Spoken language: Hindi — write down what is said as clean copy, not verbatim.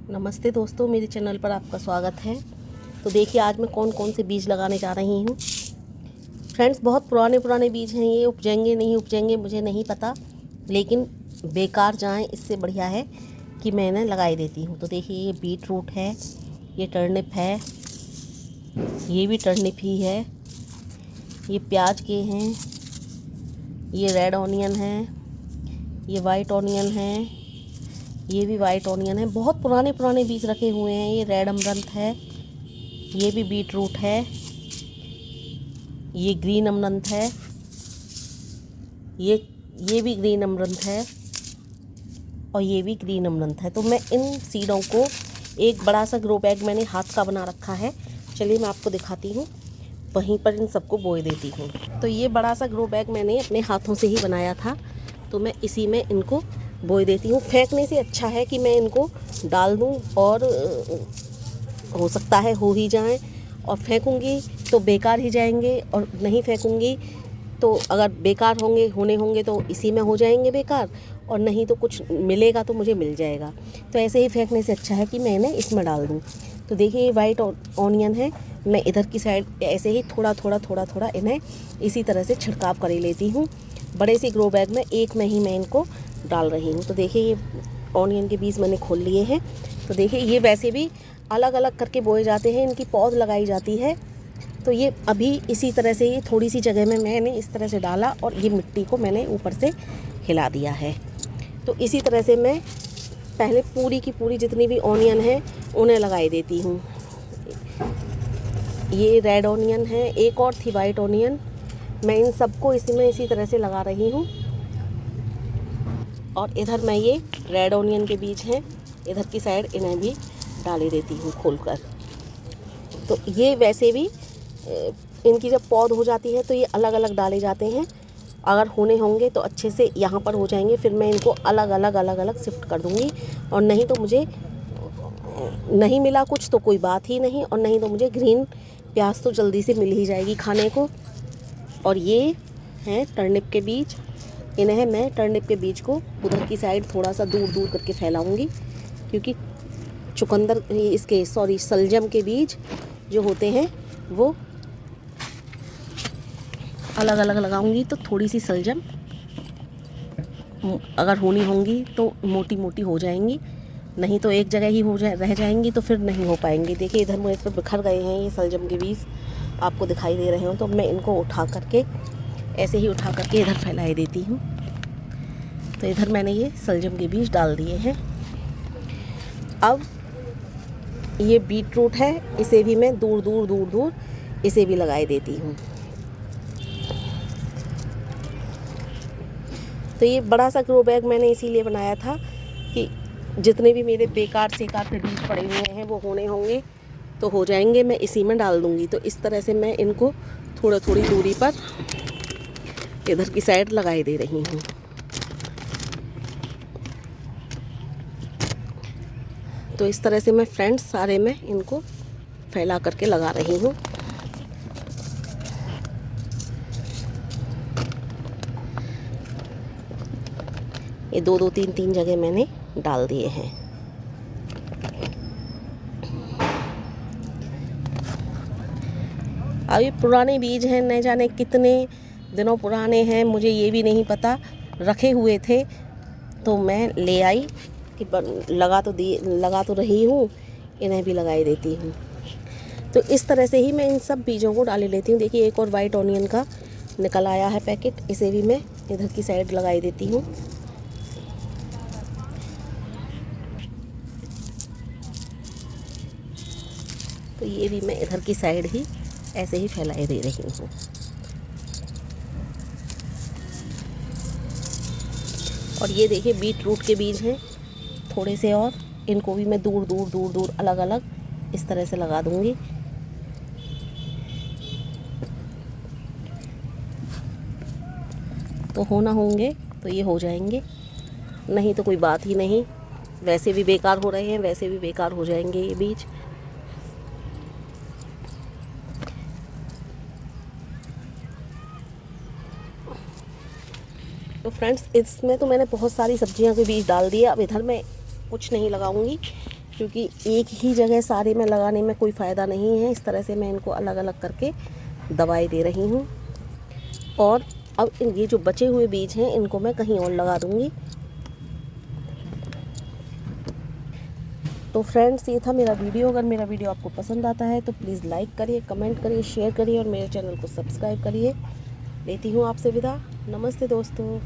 नमस्ते दोस्तों, मेरे चैनल पर आपका स्वागत है। तो देखिए आज मैं कौन कौन से बीज लगाने जा रही हूँ। फ्रेंड्स, बहुत पुराने बीज हैं, ये उपजेंगे नहीं उपजेंगे मुझे नहीं पता, लेकिन बेकार जाएं इससे बढ़िया है कि मैं इन्हें लगाई देती हूँ। तो देखिए ये बीट रूट है, ये टर्निप है, ये भी टर्निप ही है, ये प्याज के हैं, ये रेड ऑनियन है, ये वाइट ऑनियन है, ये भी वाइट ऑनियन है। बहुत पुराने बीज रखे हुए हैं। ये रेड अमरंथ है, ये भी बीट रूट है, ये ग्रीन अमरंथ है, ये भी ग्रीन अमरंथ है और ये भी ग्रीन अमरंथ है। तो मैं इन सीडों को एक बड़ा सा ग्रो बैग मैंने हाथ का बना रखा है। चलिए मैं आपको दिखाती हूँ, वहीं पर इन सबको बोए देती हूँ। तो ये बड़ा सा ग्रो बैग मैंने अपने हाथों से ही बनाया था, तो मैं इसी में इनको बोए देती हूँ। फेंकने से अच्छा है कि मैं इनको डाल दूँ, और हो सकता है हो ही जाएं, और फेंकूँगी तो बेकार ही जाएंगे, और नहीं फेंकूँगी तो अगर बेकार होने होंगे तो इसी में हो जाएंगे बेकार, और नहीं तो कुछ मिलेगा तो मुझे मिल जाएगा। तो ऐसे ही फेंकने से अच्छा है कि मैं इन्हें इसमें डाल दूँ। तो देखिए ये वाइट ऑनियन है, मैं इधर की साइड ऐसे ही थोड़ा इन्हें इसी तरह से छिड़काव कर लेती हूँ। बड़े से ग्रो बैग में एक में ही मैं इनको डाल रही हूँ। तो देखिए ये ऑनियन के बीज मैंने खोल लिए हैं। तो देखिए ये वैसे भी अलग अलग करके बोए जाते हैं, इनकी पौध लगाई जाती है। तो ये अभी इसी तरह से, ये थोड़ी सी जगह में मैंने इस तरह से डाला और ये मिट्टी को मैंने ऊपर से हिला दिया है। तो इसी तरह से मैं पहले पूरी की पूरी जितनी भी ऑनियन है उन्हें लगाई देती हूँ। ये रेड ऑनियन है, एक और थी वाइट ऑनियन, मैं इन सबको इसी तरह से लगा रही हूँ। और इधर मैं ये रेड ऑनियन के बीज हैं, इधर की साइड इन्हें भी डाली देती हूँ खोलकर। तो ये वैसे भी इनकी जब पौध हो जाती है तो ये अलग अलग डाले जाते हैं। अगर होने होंगे तो अच्छे से यहाँ पर हो जाएंगे, फिर मैं इनको अलग अलग शिफ्ट कर दूँगी। और नहीं तो मुझे नहीं मिला कुछ तो कोई बात ही नहीं, और नहीं तो मुझे ग्रीन प्याज तो जल्दी से मिल ही जाएगी खाने को। और ये हैं टर्निप के बीज, इन्हें मैं टर्निप के बीज को उधर की साइड थोड़ा सा दूर करके फैलाऊंगी, क्योंकि चुकंदर इसके सलजम के बीज जो होते हैं वो अलग अलग लगाऊंगी। तो थोड़ी सी सलजम अगर होनी होंगी तो मोटी मोटी हो जाएंगी, नहीं तो एक जगह ही रह जाएंगी, तो फिर नहीं हो पाएंगी। देखिए इधर मेरे पर बिखर गए हैं ये सलजम के बीज, आपको दिखाई दे रहे हो। तो मैं इनको उठा करके ऐसे ही उठा करके इधर फैलाई देती हूँ। तो इधर मैंने ये सलजम के बीज डाल दिए हैं। अब ये बीट रूट है, इसे भी मैं दूर इसे भी लगाई देती हूँ। तो ये बड़ा सा ग्रो बैग मैंने इसीलिए बनाया था कि जितने भी मेरे बेकार से बीज पड़े हुए हैं वो होने होंगे तो हो जाएंगे, मैं इसी में डाल दूँगी। तो इस तरह से मैं इनको थोड़ी दूरी पर इधर की साइड लगाई दे रही हूँ। तो इस तरह से मैं फ्रेंड्स सारे में इनको फैला करके लगा रही हूँ। ये दो तीन जगह मैंने डाल दिए हैं। अब ये पुराने बीज हैं, न जाने कितने दिनों पुराने हैं, मुझे ये भी नहीं पता। रखे हुए थे तो मैं ले आई कि लगा तो रही हूँ, इन्हें भी लगाई देती हूँ। तो इस तरह से ही मैं इन सब बीजों को डाल लेती हूँ। देखिए एक और वाइट ऑनियन का निकल आया है पैकेट, इसे भी मैं इधर की साइड लगाई देती हूँ। तो ये भी मैं इधर की साइड ही ऐसे ही फैलाए दे रही हूँ। और ये देखिए बीट रूट के बीज हैं थोड़े से, और इनको भी मैं दूर अलग अलग इस तरह से लगा दूँगी। तो होना होंगे तो ये हो जाएंगे, नहीं तो कोई बात ही नहीं। वैसे भी बेकार हो रहे हैं, वैसे भी बेकार हो जाएंगे ये बीज। तो फ्रेंड्स, इसमें तो मैंने बहुत सारी सब्जियों के बीज डाल दिए। अब इधर मैं कुछ नहीं लगाऊंगी, क्योंकि एक ही जगह सारे में लगाने में कोई फ़ायदा नहीं है। इस तरह से मैं इनको अलग अलग करके दवाई दे रही हूँ। और अब ये जो बचे हुए बीज हैं इनको मैं कहीं और लगा दूँगी। तो फ्रेंड्स, ये था मेरा वीडियो। अगर मेरा वीडियो आपको पसंद आता है तो प्लीज़ लाइक करिए, कमेंट करिए, शेयर करिए और मेरे चैनल को सब्सक्राइब करिए। लेती हूँ आपसे विदा। नमस्ते दोस्तों।